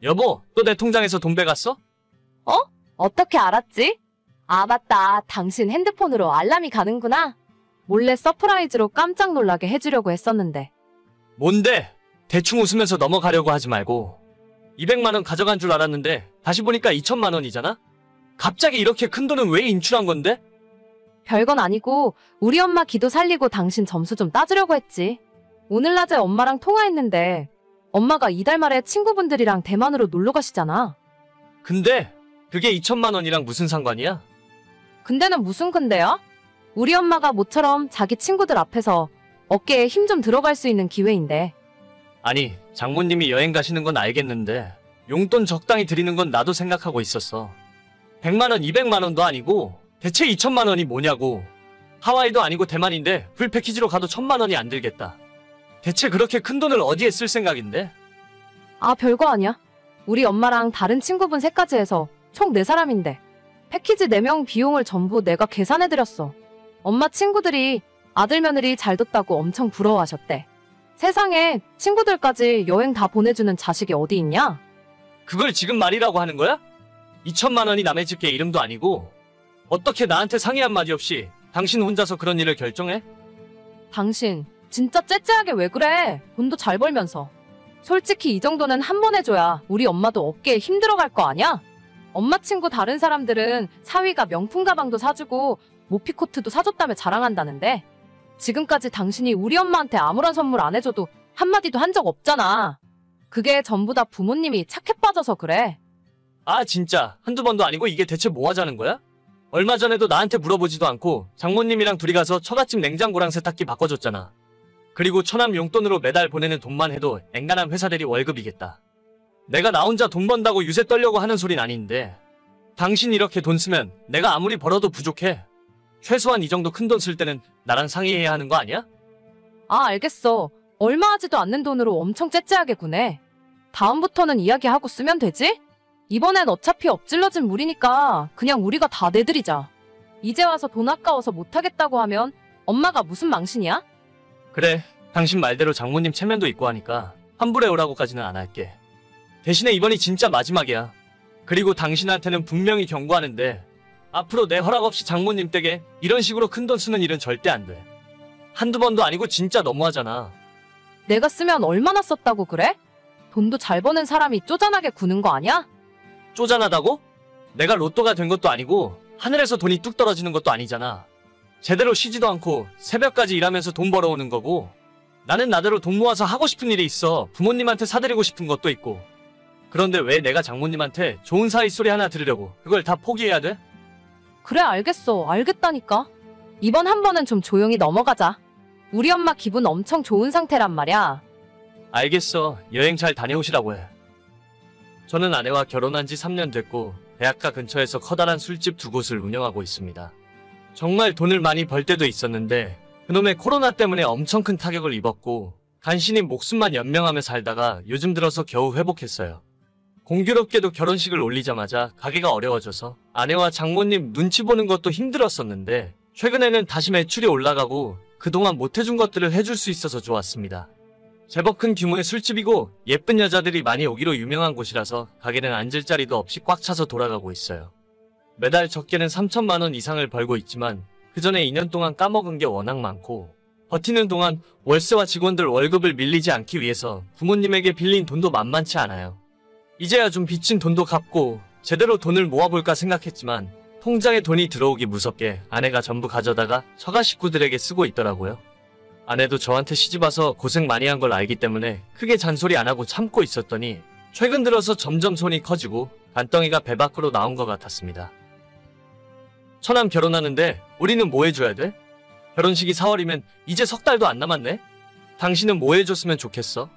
여보, 또 내 통장에서 돈 빼갔어? 어? 어떻게 알았지? 아, 맞다. 당신 핸드폰으로 알람이 가는구나. 몰래 서프라이즈로 깜짝 놀라게 해주려고 했었는데. 뭔데? 대충 웃으면서 넘어가려고 하지 말고. 200만 원 가져간 줄 알았는데 다시 보니까 2천만 원이잖아? 갑자기 이렇게 큰 돈은 왜 인출한 건데? 별건 아니고 우리 엄마 기도 살리고 당신 점수 좀 따주려고 했지. 오늘 낮에 엄마랑 통화했는데 엄마가 이달 말에 친구분들이랑 대만으로 놀러 가시잖아. 근데 그게 2천만 원이랑 무슨 상관이야? 근데는 무슨 근데야? 우리 엄마가 모처럼 자기 친구들 앞에서 어깨에 힘 좀 들어갈 수 있는 기회인데. 아니, 장모님이 여행 가시는 건 알겠는데 용돈 적당히 드리는 건 나도 생각하고 있었어. 100만 원, 200만 원도 아니고 대체 2천만 원이 뭐냐고. 하와이도 아니고 대만인데 풀 패키지로 가도 1,000만 원이 안 들겠다. 대체 그렇게 큰 돈을 어디에 쓸 생각인데? 아, 별거 아니야. 우리 엄마랑 다른 친구분 셋까지 해서 총 4사람인데 패키지 4명 비용을 전부 내가 계산해드렸어. 엄마 친구들이 아들 며느리 잘 뒀다고 엄청 부러워하셨대. 세상에 친구들까지 여행 다 보내주는 자식이 어디 있냐? 그걸 지금 말이라고 하는 거야? 2천만 원이 남의 집게 이름도 아니고 어떻게 나한테 상의 한마디 없이 당신 혼자서 그런 일을 결정해? 당신 진짜 째째하게 왜 그래? 돈도 잘 벌면서. 솔직히 이 정도는 한 번 해줘야 우리 엄마도 어깨에 힘 들어갈 거 아냐? 엄마 친구 다른 사람들은 사위가 명품 가방도 사주고 모피코트도 사줬다며 자랑한다는데 지금까지 당신이 우리 엄마한테 아무런 선물 안 해줘도 한마디도 한 적 없잖아. 그게 전부 다 부모님이 착해 빠져서 그래. 아, 진짜 한두 번도 아니고 이게 대체 뭐 하자는 거야? 얼마 전에도 나한테 물어보지도 않고 장모님이랑 둘이 가서 처갓집 냉장고랑 세탁기 바꿔줬잖아. 그리고 처남 용돈으로 매달 보내는 돈만 해도 앵간한 회사들이 월급이겠다. 내가 나 혼자 돈 번다고 유세 떨려고 하는 소린 아닌데 당신 이렇게 돈 쓰면 내가 아무리 벌어도 부족해. 최소한 이 정도 큰 돈 쓸 때는 나랑 상의해야 하는 거 아니야? 아, 알겠어. 얼마 하지도 않는 돈으로 엄청 째째하게 구네. 다음부터는 이야기하고 쓰면 되지? 이번엔 어차피 엎질러진 물이니까 그냥 우리가 다 내드리자. 이제 와서 돈 아까워서 못하겠다고 하면 엄마가 무슨 망신이야? 그래, 당신 말대로 장모님 체면도 있고 하니까 환불해 오라고까지는 안 할게. 대신에 이번이 진짜 마지막이야. 그리고 당신한테는 분명히 경고하는데 앞으로 내 허락 없이 장모님 댁에 이런 식으로 큰 돈 쓰는 일은 절대 안 돼. 한두 번도 아니고 진짜 너무하잖아. 내가 쓰면 얼마나 썼다고 그래? 돈도 잘 버는 사람이 쪼잔하게 구는 거 아니야? 쪼잔하다고? 내가 로또가 된 것도 아니고 하늘에서 돈이 뚝 떨어지는 것도 아니잖아. 제대로 쉬지도 않고 새벽까지 일하면서 돈 벌어오는 거고 나는 나대로 돈 모아서 하고 싶은 일이 있어. 부모님한테 사드리고 싶은 것도 있고. 그런데 왜 내가 장모님한테 좋은 사이 소리 하나 들으려고 그걸 다 포기해야 돼? 그래, 알겠어. 알겠다니까. 이번 한 번은 좀 조용히 넘어가자. 우리 엄마 기분 엄청 좋은 상태란 말이야. 알겠어. 여행 잘 다녀오시라고 해. 저는 아내와 결혼한 지 3년 됐고 대학가 근처에서 커다란 술집 2곳을 운영하고 있습니다. 정말 돈을 많이 벌 때도 있었는데 그놈의 코로나 때문에 엄청 큰 타격을 입었고 간신히 목숨만 연명하며 살다가 요즘 들어서 겨우 회복했어요. 공교롭게도 결혼식을 올리자마자 가게가 어려워져서 아내와 장모님 눈치 보는 것도 힘들었었는데 최근에는 다시 매출이 올라가고 그동안 못해준 것들을 해줄 수 있어서 좋았습니다. 제법 큰 규모의 술집이고 예쁜 여자들이 많이 오기로 유명한 곳이라서 가게는 앉을 자리도 없이 꽉 차서 돌아가고 있어요. 매달 적게는 3천만 원 이상을 벌고 있지만 그 전에 2년 동안 까먹은 게 워낙 많고 버티는 동안 월세와 직원들 월급을 밀리지 않기 위해서 부모님에게 빌린 돈도 만만치 않아요. 이제야 좀 빚진 돈도 갚고 제대로 돈을 모아볼까 생각했지만 통장에 돈이 들어오기 무섭게 아내가 전부 가져다가 처가 식구들에게 쓰고 있더라고요. 아내도 저한테 시집와서 고생 많이 한 걸 알기 때문에 크게 잔소리 안 하고 참고 있었더니 최근 들어서 점점 손이 커지고 간덩이가 배 밖으로 나온 것 같았습니다. 처남 결혼하는데 우리는 뭐 해줘야 돼? 결혼식이 4월이면 이제 석 달도 안 남았네? 당신은 뭐 해줬으면 좋겠어?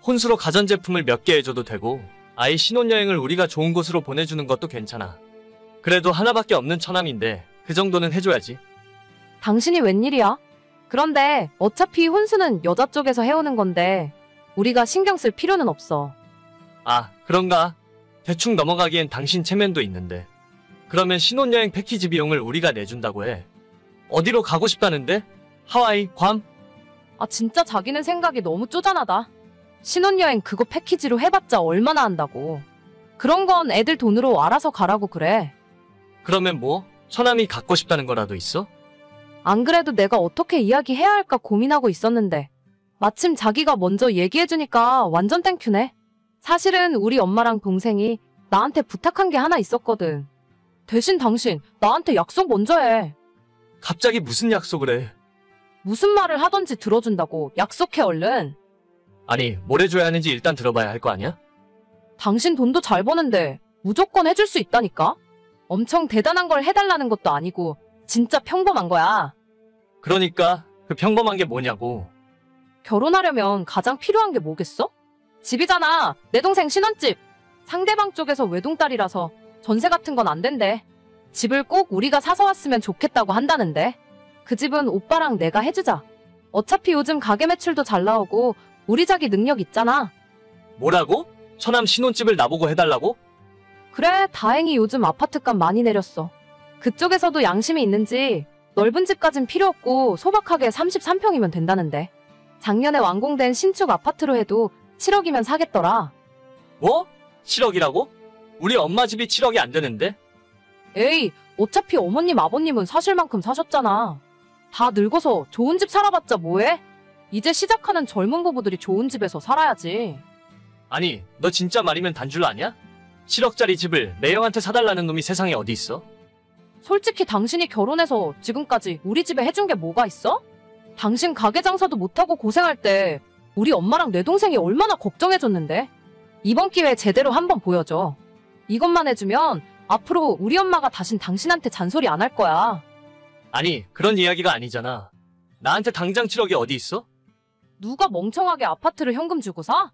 혼수로 가전제품을 몇 개 해줘도 되고 아이 신혼여행을 우리가 좋은 곳으로 보내주는 것도 괜찮아. 그래도 하나밖에 없는 처남인데 그 정도는 해줘야지. 당신이 웬일이야? 그런데 어차피 혼수는 여자 쪽에서 해오는 건데 우리가 신경 쓸 필요는 없어. 아, 그런가? 대충 넘어가기엔 당신 체면도 있는데. 그러면 신혼여행 패키지 비용을 우리가 내준다고 해. 어디로 가고 싶다는데? 하와이, 괌? 아, 진짜 자기는 생각이 너무 쪼잔하다. 신혼여행 그거 패키지로 해봤자 얼마나 한다고. 그런 건 애들 돈으로 알아서 가라고 그래. 그러면 뭐? 처남이 갖고 싶다는 거라도 있어? 안 그래도 내가 어떻게 이야기해야 할까 고민하고 있었는데 마침 자기가 먼저 얘기해주니까 완전 땡큐네. 사실은 우리 엄마랑 동생이 나한테 부탁한 게 하나 있었거든. 대신 당신 나한테 약속 먼저 해. 갑자기 무슨 약속을 해? 무슨 말을 하던지 들어준다고. 약속해 얼른. 아니, 뭘 해줘야 하는지 일단 들어봐야 할 거 아니야? 당신 돈도 잘 버는데 무조건 해줄 수 있다니까? 엄청 대단한 걸 해달라는 것도 아니고 진짜 평범한 거야. 그러니까 그 평범한 게 뭐냐고. 결혼하려면 가장 필요한 게 뭐겠어? 집이잖아. 내 동생 신혼집. 상대방 쪽에서 외동딸이라서 전세 같은 건 안 된대. 집을 꼭 우리가 사서 왔으면 좋겠다고 한다는데. 그 집은 오빠랑 내가 해주자. 어차피 요즘 가게 매출도 잘 나오고 우리 자기 능력 있잖아. 뭐라고? 처남 신혼집을 나보고 해달라고? 그래, 다행히 요즘 아파트값 많이 내렸어. 그쪽에서도 양심이 있는지 넓은 집까진 필요 없고 소박하게 33평이면 된다는데. 작년에 완공된 신축 아파트로 해도 7억이면 사겠더라. 뭐? 7억이라고? 우리 엄마 집이 7억이 안 되는데? 에이, 어차피 어머님 아버님은 사실 만큼 사셨잖아. 다 늙어서 좋은 집 살아봤자 뭐해? 이제 시작하는 젊은 부부들이 좋은 집에서 살아야지. 아니, 너 진짜 말이면 단줄 아냐? 7억짜리 집을 매형한테 사달라는 놈이 세상에 어디 있어? 솔직히 당신이 결혼해서 지금까지 우리 집에 해준 게 뭐가 있어? 당신 가게 장사도 못하고 고생할 때 우리 엄마랑 내 동생이 얼마나 걱정해줬는데. 이번 기회에 제대로 한번 보여줘. 이것만 해주면 앞으로 우리 엄마가 다신 당신한테 잔소리 안 할 거야. 아니, 그런 이야기가 아니잖아. 나한테 당장 7억이 어디 있어? 누가 멍청하게 아파트를 현금 주고 사?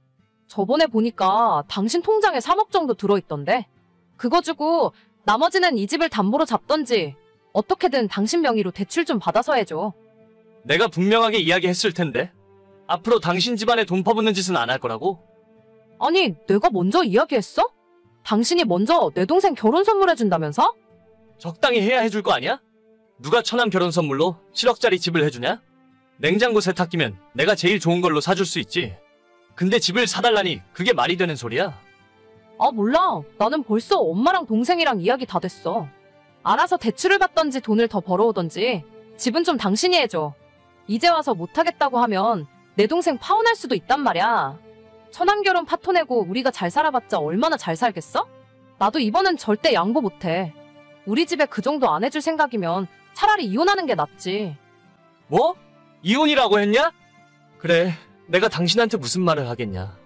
저번에 보니까 당신 통장에 3억 정도 들어있던데. 그거 주고 나머지는 이 집을 담보로 잡던지 어떻게든 당신 명의로 대출 좀 받아서 해줘. 내가 분명하게 이야기했을 텐데. 앞으로 당신 집안에 돈 퍼붓는 짓은 안 할 거라고? 아니, 내가 먼저 이야기했어? 당신이 먼저 내 동생 결혼 선물해준다면서? 적당히 해야 해줄 거 아니야? 누가 처남 결혼 선물로 7억짜리 집을 해주냐? 냉장고 세탁기면 내가 제일 좋은 걸로 사줄 수 있지. 근데 집을 사달라니 그게 말이 되는 소리야? 아, 몰라. 나는 벌써 엄마랑 동생이랑 이야기 다 됐어. 알아서 대출을 받던지 돈을 더 벌어오던지 집은 좀 당신이 해줘. 이제 와서 못하겠다고 하면 내 동생 파혼할 수도 있단 말이야. 처남결혼 파토 내고 우리가 잘 살아봤자 얼마나 잘 살겠어? 나도 이번엔 절대 양보 못해. 우리 집에 그 정도 안 해줄 생각이면 차라리 이혼하는 게 낫지. 뭐? 이혼이라고 했냐? 그래, 내가 당신한테 무슨 말을 하겠냐.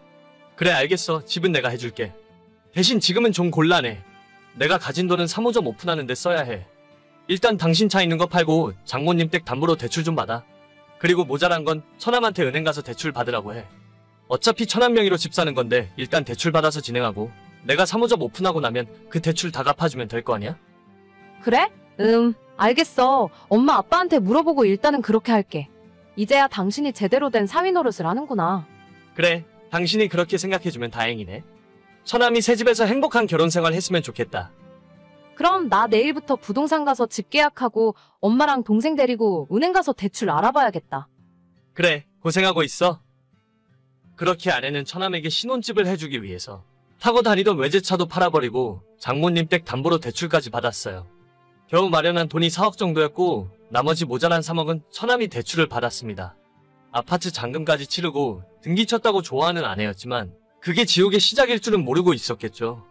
그래, 알겠어. 집은 내가 해줄게. 대신 지금은 좀 곤란해. 내가 가진 돈은 3호점 오픈하는 데 써야 해. 일단 당신 차 있는 거 팔고 장모님 댁 담보로 대출 좀 받아. 그리고 모자란 건 처남한테 은행 가서 대출 받으라고 해. 어차피 처남 명의로 집 사는 건데 일단 대출 받아서 진행하고 내가 3호점 오픈하고 나면 그 대출 다 갚아주면 될 거 아니야? 그래? 알겠어. 엄마 아빠한테 물어보고 일단은 그렇게 할게. 이제야 당신이 제대로 된 사위 노릇을 하는구나. 그래, 당신이 그렇게 생각해주면 다행이네. 처남이 새 집에서 행복한 결혼 생활 했으면 좋겠다. 그럼 나 내일부터 부동산 가서 집 계약하고 엄마랑 동생 데리고 은행 가서 대출 알아봐야겠다. 그래, 고생하고 있어. 그렇게 아내는 처남에게 신혼집을 해주기 위해서 타고 다니던 외제차도 팔아버리고 장모님 댁 담보로 대출까지 받았어요. 겨우 마련한 돈이 4억 정도였고 나머지 모자란 3억은 처남이 대출을 받았습니다. 아파트 잔금까지 치르고 등기 쳤다고 좋아하는 아내였지만 그게 지옥의 시작일 줄은 모르고 있었겠죠.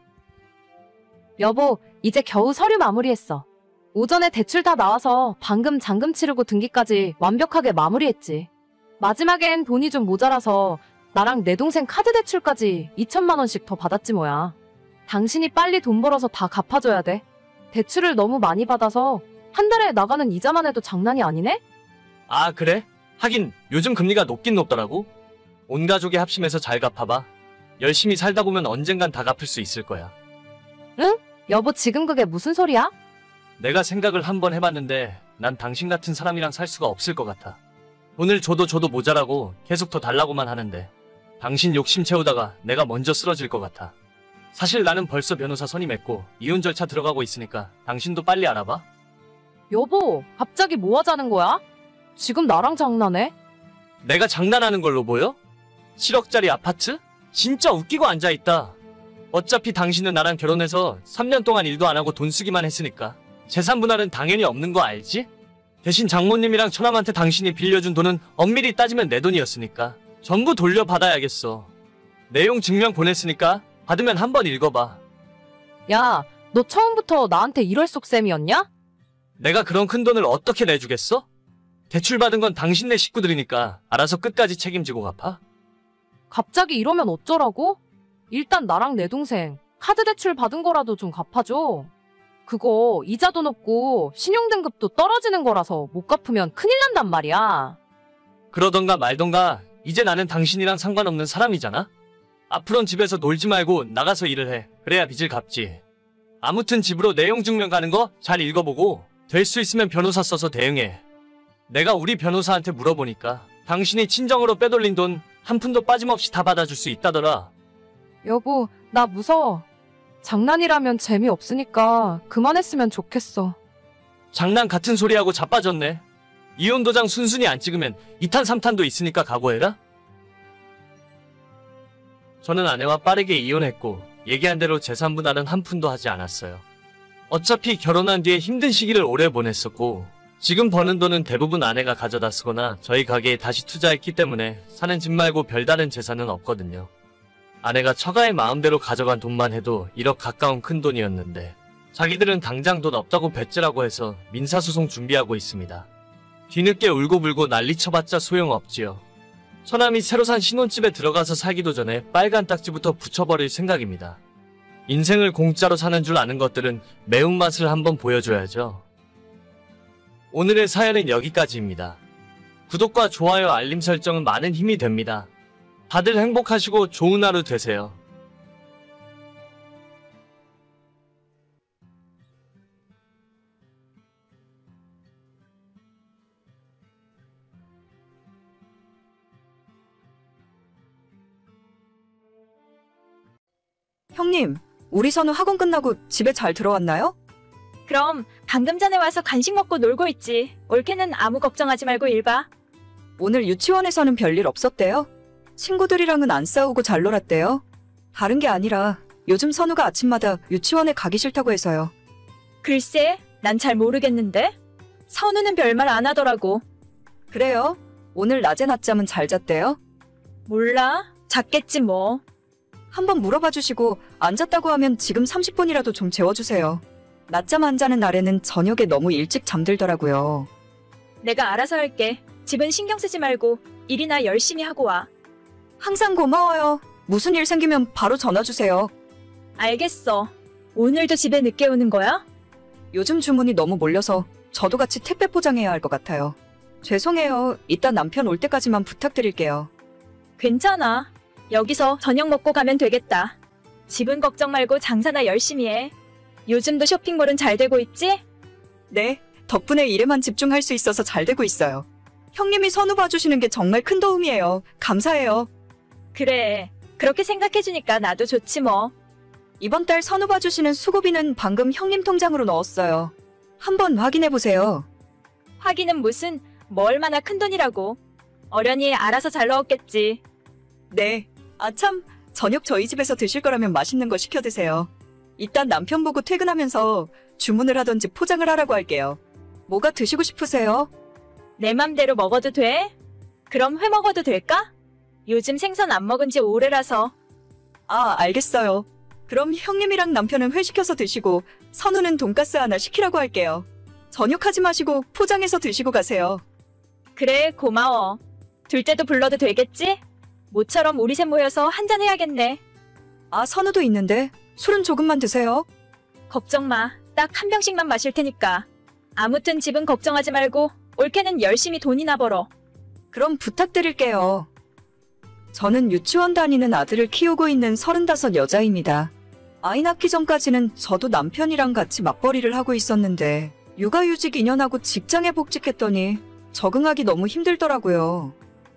여보, 이제 겨우 서류 마무리했어. 오전에 대출 다 나와서 방금 잔금 치르고 등기까지 완벽하게 마무리했지. 마지막엔 돈이 좀 모자라서 나랑 내 동생 카드 대출까지 2천만 원씩 더 받았지 뭐야. 당신이 빨리 돈 벌어서 다 갚아줘야 돼. 대출을 너무 많이 받아서 한 달에 나가는 이자만 해도 장난이 아니네? 아, 그래? 하긴 요즘 금리가 높긴 높더라고. 온 가족이 합심해서 잘 갚아봐. 열심히 살다 보면 언젠간 다 갚을 수 있을 거야. 응? 여보, 지금 그게 무슨 소리야? 내가 생각을 한번 해봤는데 난 당신 같은 사람이랑 살 수가 없을 것 같아. 돈을 줘도 모자라고 계속 더 달라고만 하는데 당신 욕심 채우다가 내가 먼저 쓰러질 것 같아. 사실 나는 벌써 변호사 선임했고 이혼 절차 들어가고 있으니까 당신도 빨리 알아봐. 여보, 갑자기 뭐 하자는 거야? 지금 나랑 장난해? 내가 장난하는 걸로 보여? 7억짜리 아파트? 진짜 웃기고 앉아있다. 어차피 당신은 나랑 결혼해서 3년 동안 일도 안 하고 돈 쓰기만 했으니까 재산 분할은 당연히 없는 거 알지? 대신 장모님이랑 처남한테 당신이 빌려준 돈은 엄밀히 따지면 내 돈이었으니까 전부 돌려받아야겠어. 내용 증명 보냈으니까 받으면 한번 읽어봐. 야, 너 처음부터 나한테 이럴 속셈이었냐? 내가 그런 큰 돈을 어떻게 내주겠어? 대출받은 건 당신네 식구들이니까 알아서 끝까지 책임지고 갚아. 갑자기 이러면 어쩌라고? 일단 나랑 내 동생 카드 대출 받은 거라도 좀 갚아줘. 그거 이자도 높고 신용등급도 떨어지는 거라서 못 갚으면 큰일 난단 말이야. 그러던가 말던가 이제 나는 당신이랑 상관없는 사람이잖아? 앞으론 집에서 놀지 말고 나가서 일을 해. 그래야 빚을 갚지. 아무튼 집으로 내용 증명 가는 거 잘 읽어보고 될 수 있으면 변호사 써서 대응해. 내가 우리 변호사한테 물어보니까 당신이 친정으로 빼돌린 돈 한 푼도 빠짐없이 다 받아줄 수 있다더라. 여보, 나 무서워. 장난이라면 재미없으니까 그만했으면 좋겠어. 장난 같은 소리하고 자빠졌네. 이혼 도장 순순히 안 찍으면 2탄 3탄도 있으니까 각오해라. 저는 아내와 빠르게 이혼했고 얘기한 대로 재산 분할은 한 푼도 하지 않았어요. 어차피 결혼한 뒤에 힘든 시기를 오래 보냈었고 지금 버는 돈은 대부분 아내가 가져다 쓰거나 저희 가게에 다시 투자했기 때문에 사는 집 말고 별다른 재산은 없거든요. 아내가 처가의 마음대로 가져간 돈만 해도 1억 가까운 큰 돈이었는데 자기들은 당장 돈 없다고 배째라고 해서 민사소송 준비하고 있습니다. 뒤늦게 울고불고 난리쳐봤자 소용없지요. 처남이 새로 산 신혼집에 들어가서 살기도 전에 빨간 딱지부터 붙여버릴 생각입니다. 인생을 공짜로 사는 줄 아는 것들은 매운맛을 한번 보여줘야죠. 오늘의 사연은 여기까지입니다. 구독과 좋아요 알림 설정은 많은 힘이 됩니다. 다들 행복하시고 좋은 하루 되세요. 형님, 우리 선우 학원 끝나고 집에 잘 들어왔나요? 그럼 방금 전에 와서 간식 먹고 놀고 있지. 올케는 아무 걱정하지 말고 일 봐. 오늘 유치원에서는 별일 없었대요? 친구들이랑은 안 싸우고 잘 놀았대요? 다른 게 아니라 요즘 선우가 아침마다 유치원에 가기 싫다고 해서요. 글쎄, 난 잘 모르겠는데. 선우는 별말 안 하더라고. 그래요? 오늘 낮에 낮잠은 잘 잤대요? 몰라. 잤겠지 뭐. 한번 물어봐 주시고 안 잤다고 하면 지금 30분이라도 좀 재워주세요. 낮잠 안 자는 날에는 저녁에 너무 일찍 잠들더라고요. 내가 알아서 할게. 집은 신경 쓰지 말고 일이나 열심히 하고 와. 항상 고마워요. 무슨 일 생기면 바로 전화 주세요. 알겠어. 오늘도 집에 늦게 오는 거야? 요즘 주문이 너무 몰려서 저도 같이 택배 포장해야 할 것 같아요. 죄송해요. 이따 남편 올 때까지만 부탁드릴게요. 괜찮아. 여기서 저녁 먹고 가면 되겠다. 집은 걱정 말고 장사나 열심히 해. 요즘도 쇼핑몰은 잘 되고 있지? 네, 덕분에 일에만 집중할 수 있어서 잘 되고 있어요. 형님이 선우 봐주시는 게 정말 큰 도움이에요. 감사해요. 그래. 그렇게 생각해주니까 나도 좋지 뭐. 이번 달 선우 봐주시는 수고비는 방금 형님 통장으로 넣었어요. 한번 확인해보세요. 확인은 무슨, 뭐 얼마나 큰 돈이라고. 어련히 알아서 잘 넣었겠지. 네. 아참, 저녁 저희 집에서 드실 거라면 맛있는 거 시켜 드세요. 이딴 남편 보고 퇴근하면서 주문을 하던지 포장을 하라고 할게요. 뭐가 드시고 싶으세요? 내 맘대로 먹어도 돼? 그럼 회 먹어도 될까? 요즘 생선 안 먹은 지 오래라서. 아, 알겠어요. 그럼 형님이랑 남편은 회 시켜서 드시고 선우는 돈가스 하나 시키라고 할게요. 저녁 하지 마시고 포장해서 드시고 가세요. 그래, 고마워. 둘째도 불러도 되겠지? 모처럼 우리 셋 모여서 한잔 해야겠네. 아, 선우도 있는데 술은 조금만 드세요. 걱정 마. 딱 한 병씩만 마실 테니까. 아무튼 집은 걱정하지 말고 올케는 열심히 돈이나 벌어. 그럼 부탁드릴게요. 저는 유치원 다니는 아들을 키우고 있는 35 여자입니다. 아이 낳기 전까지는 저도 남편이랑 같이 맞벌이를 하고 있었는데 육아휴직 2년하고 직장에 복직했더니 적응하기 너무 힘들더라고요.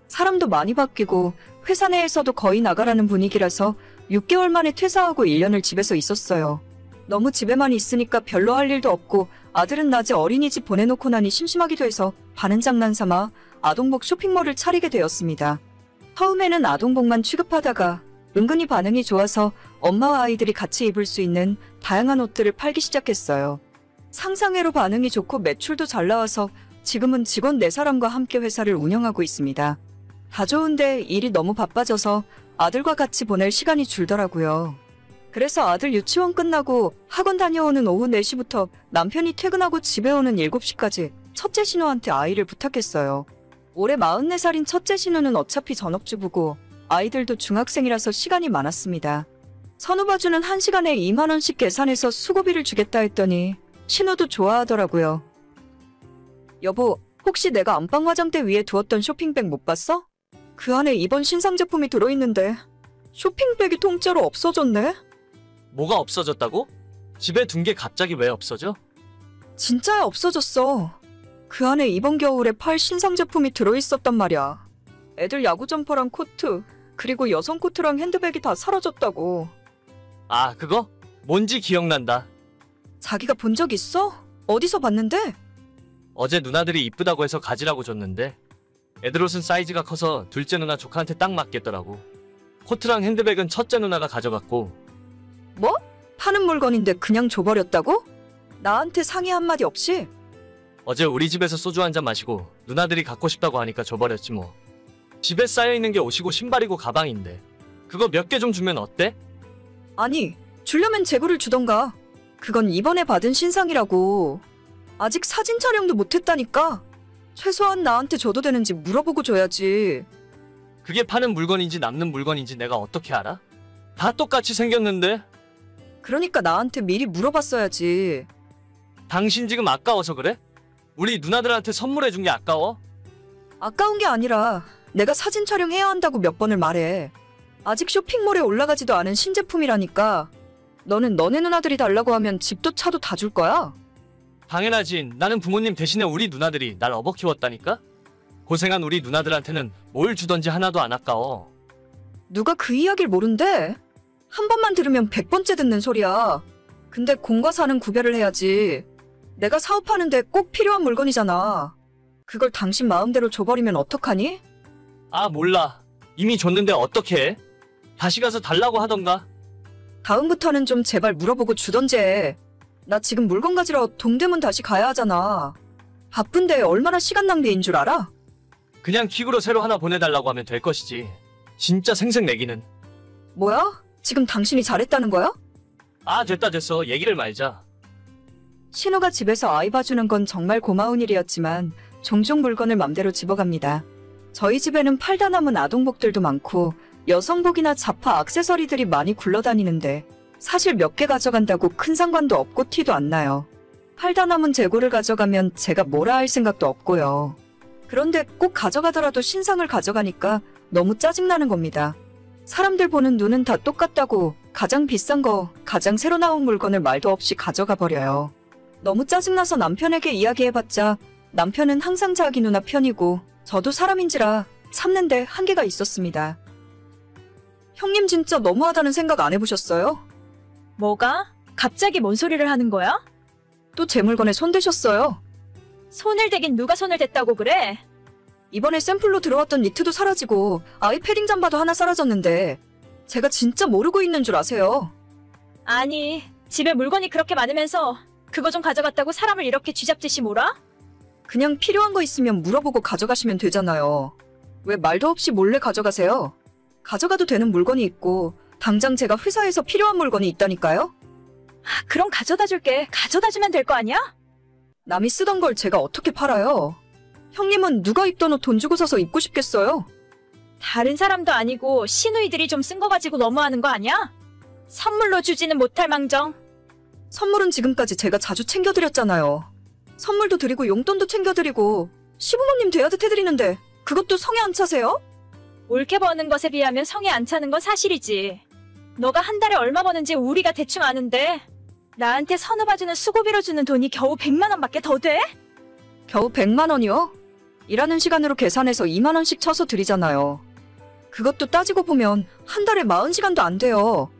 사람도 많이 바뀌고 회사 내에서도 거의 나가라는 분위기라서 6개월 만에 퇴사하고 1년을 집에서 있었어요. 너무 집에만 있으니까 별로 할 일도 없고 아들은 낮에 어린이집 보내놓고 나니 심심하기도 해서 반은 장난삼아 아동복 쇼핑몰을 차리게 되었습니다. 처음에는 아동복만 취급하다가 은근히 반응이 좋아서 엄마와 아이들이 같이 입을 수 있는 다양한 옷들을 팔기 시작했어요. 상상외로 반응이 좋고 매출도 잘 나와서 지금은 직원 4사람과 함께 회사를 운영하고 있습니다. 다 좋은데 일이 너무 바빠져서 아들과 같이 보낼 시간이 줄더라고요. 그래서 아들 유치원 끝나고 학원 다녀오는 오후 4시부터 남편이 퇴근하고 집에 오는 7시까지 첫째 신우한테 아이를 부탁했어요. 올해 44살인 첫째 신우는 어차피 전업주부고 아이들도 중학생이라서 시간이 많았습니다. 선우봐주는 1시간에 2만원씩 계산해서 수고비를 주겠다 했더니 신우도 좋아하더라고요. 여보, 혹시 내가 안방 화장대 위에 두었던 쇼핑백 못 봤어? 그 안에 이번 신상 제품이 들어있는데 쇼핑백이 통째로 없어졌네? 뭐가 없어졌다고? 집에 둔 게 갑자기 왜 없어져? 진짜야 없어졌어. 그 안에 이번 겨울에 팔 신상 제품이 들어있었단 말이야. 애들 야구 점퍼랑 코트, 그리고 여성 코트랑 핸드백이 다 사라졌다고. 아, 그거? 뭔지 기억난다. 자기가 본 적 있어? 어디서 봤는데? 어제 누나들이 이쁘다고 해서 가지라고 줬는데 애들 옷은 사이즈가 커서 둘째 누나 조카한테 딱 맞겠더라고. 코트랑 핸드백은 첫째 누나가 가져갔고. 뭐? 파는 물건인데 그냥 줘버렸다고? 나한테 상의 한마디 없이? 어제 우리 집에서 소주 한잔 마시고 누나들이 갖고 싶다고 하니까 줘버렸지 뭐. 집에 쌓여있는 게 옷이고 신발이고 가방인데 그거 몇 개 좀 주면 어때? 아니, 주려면 재고를 주던가. 그건 이번에 받은 신상이라고. 아직 사진 촬영도 못했다니까. 최소한 나한테 줘도 되는지 물어보고 줘야지. 그게 파는 물건인지 남는 물건인지 내가 어떻게 알아? 다 똑같이 생겼는데. 그러니까 나한테 미리 물어봤어야지. 당신 지금 아까워서 그래? 우리 누나들한테 선물해준 게 아까워? 아까운 게 아니라 내가 사진 촬영해야 한다고 몇 번을 말해. 아직 쇼핑몰에 올라가지도 않은 신제품이라니까. 너는 너네 누나들이 달라고 하면 집도 차도 다 줄 거야? 당연하지. 나는 부모님 대신에 우리 누나들이 날 업어 키웠다니까? 고생한 우리 누나들한테는 뭘 주던지 하나도 안 아까워. 누가 그 이야기를 모른대? 한 번만 들으면 100번째 듣는 소리야. 근데 공과 사는 구별을 해야지. 내가 사업하는데 꼭 필요한 물건이잖아. 그걸 당신 마음대로 줘버리면 어떡하니? 아, 몰라. 이미 줬는데 어떻게 해? 다시 가서 달라고 하던가. 다음부터는 좀 제발 물어보고 주던지 해. 나 지금 물건 가지러 동대문 다시 가야 하잖아. 바쁜데 얼마나 시간 낭비인 줄 알아? 그냥 킥으로 새로 하나 보내달라고 하면 될 것이지. 진짜 생색 내기는. 뭐야? 지금 당신이 잘했다는 거야? 아, 됐어. 얘기를 말자. 신우가 집에서 아이 봐주는 건 정말 고마운 일이었지만 종종 물건을 맘대로 집어갑니다. 저희 집에는 팔다 남은 아동복들도 많고 여성복이나 자파 액세서리들이 많이 굴러다니는데 사실 몇 개 가져간다고 큰 상관도 없고 티도 안 나요. 팔다 남은 재고를 가져가면 제가 뭐라 할 생각도 없고요. 그런데 꼭 가져가더라도 신상을 가져가니까 너무 짜증나는 겁니다. 사람들 보는 눈은 다 똑같다고 가장 비싼 거, 가장 새로 나온 물건을 말도 없이 가져가 버려요. 너무 짜증나서 남편에게 이야기해봤자 남편은 항상 자기 누나 편이고 저도 사람인지라 참는데 한계가 있었습니다. 형님 진짜 너무하다는 생각 안 해보셨어요? 뭐가? 갑자기 뭔 소리를 하는 거야? 또 제 물건에 손대셨어요. 손을 대긴 누가 손을 댔다고 그래? 이번에 샘플로 들어왔던 니트도 사라지고 아이 패딩 잠바도 하나 사라졌는데 제가 진짜 모르고 있는 줄 아세요? 아니, 집에 물건이 그렇게 많으면서 그거 좀 가져갔다고 사람을 이렇게 쥐잡듯이 몰아? 그냥 필요한 거 있으면 물어보고 가져가시면 되잖아요. 왜 말도 없이 몰래 가져가세요? 가져가도 되는 물건이 있고 당장 제가 회사에서 필요한 물건이 있다니까요? 그럼 가져다 줄게. 가져다 주면 될 거 아니야? 남이 쓰던 걸 제가 어떻게 팔아요? 형님은 누가 입던 옷 돈 주고 사서 입고 싶겠어요? 다른 사람도 아니고 시누이들이 좀 쓴 거 가지고 너무하는 거 아니야? 선물로 주지는 못할 망정. 선물은 지금까지 제가 자주 챙겨드렸잖아요. 선물도 드리고 용돈도 챙겨드리고 시부모님 대하듯 해드리는데 그것도 성에 안 차세요? 옳게 버는 것에 비하면 성에 안 차는 건 사실이지. 너가 한 달에 얼마 버는지 우리가 대충 아는데 나한테 선우 봐주는 수고비로 주는 돈이 겨우 100만 원밖에 더 돼? 겨우 100만 원이요? 일하는 시간으로 계산해서 2만 원씩 쳐서 드리잖아요. 그것도 따지고 보면 한 달에 40시간도 안 돼요.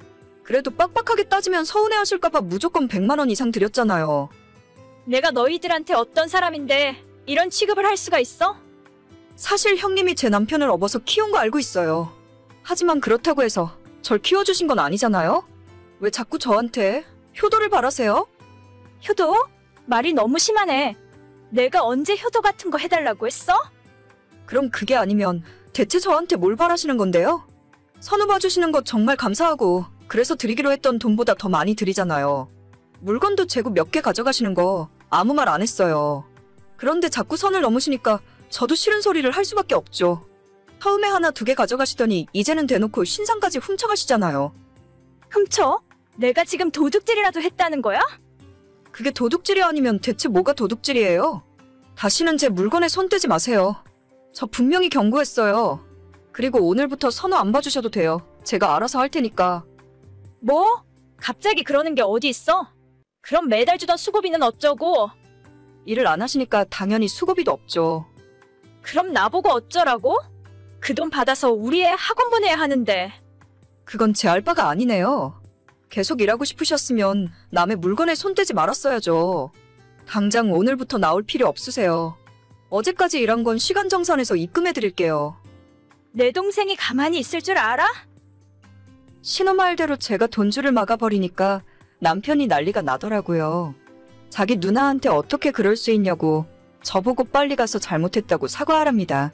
그래도 빡빡하게 따지면 서운해하실까봐 무조건 100만 원 이상 드렸잖아요. 내가 너희들한테 어떤 사람인데 이런 취급을 할 수가 있어? 사실 형님이 제 남편을 업어서 키운 거 알고 있어요. 하지만 그렇다고 해서 절 키워주신 건 아니잖아요? 왜 자꾸 저한테 효도를 바라세요? 효도? 말이 너무 심하네. 내가 언제 효도 같은 거 해달라고 했어? 그럼 그게 아니면 대체 저한테 뭘 바라시는 건데요? 선우 봐주시는 거 정말 감사하고 그래서 드리기로 했던 돈보다 더 많이 드리잖아요. 물건도 재고 몇 개 가져가시는 거 아무 말 안 했어요. 그런데 자꾸 선을 넘으시니까 저도 싫은 소리를 할 수밖에 없죠. 처음에 하나 두 개 가져가시더니 이제는 대놓고 신상까지 훔쳐가시잖아요. 훔쳐? 내가 지금 도둑질이라도 했다는 거야? 그게 도둑질이 아니면 대체 뭐가 도둑질이에요? 다시는 제 물건에 손 떼지 마세요. 저 분명히 경고했어요. 그리고 오늘부터 선우 안 봐주셔도 돼요. 제가 알아서 할 테니까. 뭐? 갑자기 그러는 게 어디 있어? 그럼 매달 주던 수고비는 어쩌고? 일을 안 하시니까 당연히 수고비도 없죠. 그럼 나보고 어쩌라고? 그 돈 받아서 우리 애 학원 보내야 하는데. 그건 제 알바가 아니네요. 계속 일하고 싶으셨으면 남의 물건에 손 떼지 말았어야죠. 당장 오늘부터 나올 필요 없으세요. 어제까지 일한 건 시간 정산해서 입금해드릴게요. 내 동생이 가만히 있을 줄 알아? 신호 말대로 제가 돈줄을 막아버리니까 남편이 난리가 나더라고요. 자기 누나한테 어떻게 그럴 수 있냐고 저보고 빨리 가서 잘못했다고 사과하랍니다.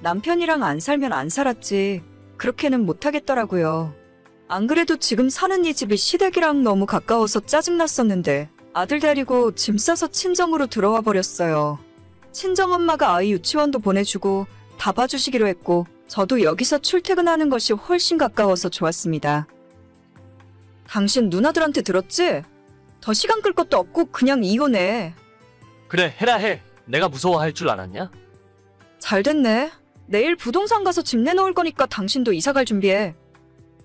남편이랑 안 살면 안 살았지 그렇게는 못하겠더라고요. 안 그래도 지금 사는 이 집이 시댁이랑 너무 가까워서 짜증났었는데 아들 데리고 짐 싸서 친정으로 들어와 버렸어요. 친정엄마가 아이 유치원도 보내주고 다 봐주시기로 했고 저도 여기서 출퇴근하는 것이 훨씬 가까워서 좋았습니다. 당신 누나들한테 들었지? 더 시간 끌 것도 없고 그냥 이혼해. 그래, 해라 해. 내가 무서워할 줄 알았냐? 잘 됐네. 내일 부동산 가서 집 내놓을 거니까 당신도 이사 갈 준비해.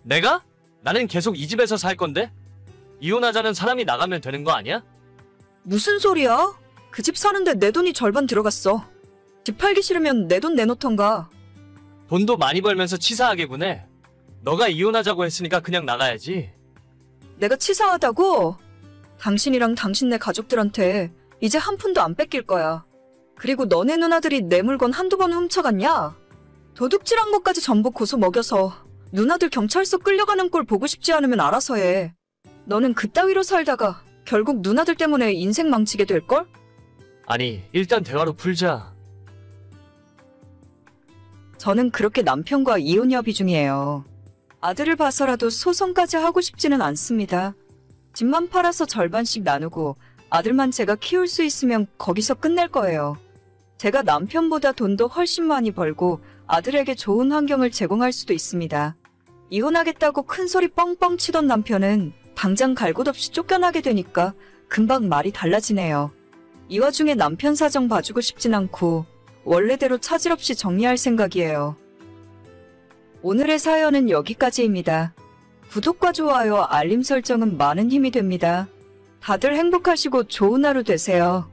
내가? 나는 계속 이 집에서 살 건데? 이혼하자는 사람이 나가면 되는 거 아니야? 무슨 소리야? 그 집 사는데 내 돈이 절반 들어갔어. 집 팔기 싫으면 내 돈 내놓던가. 돈도 많이 벌면서 치사하게 구네. 너가 이혼하자고 했으니까 그냥 나가야지. 내가 치사하다고? 당신이랑 당신네 가족들한테 이제 한 푼도 안 뺏길 거야. 그리고 너네 누나들이 내 물건 한두 번 훔쳐갔냐? 도둑질한 것까지 전부 고소 먹여서 누나들 경찰서 끌려가는 꼴 보고 싶지 않으면 알아서 해. 너는 그따위로 살다가 결국 누나들 때문에 인생 망치게 될걸? 아니, 일단 대화로 풀자. 저는 그렇게 남편과 이혼 협의 중이에요. 아들을 봐서라도 소송까지 하고 싶지는 않습니다. 집만 팔아서 절반씩 나누고 아들만 제가 키울 수 있으면 거기서 끝낼 거예요. 제가 남편보다 돈도 훨씬 많이 벌고 아들에게 좋은 환경을 제공할 수도 있습니다. 이혼하겠다고 큰 소리 뻥뻥 치던 남편은 당장 갈 곳 없이 쫓겨나게 되니까 금방 말이 달라지네요. 이 와중에 남편 사정 봐주고 싶진 않고 원래대로 차질 없이 정리할 생각이에요. 오늘의 사연은 여기까지입니다. 구독과 좋아요, 알림 설정은 많은 힘이 됩니다. 다들 행복하시고 좋은 하루 되세요.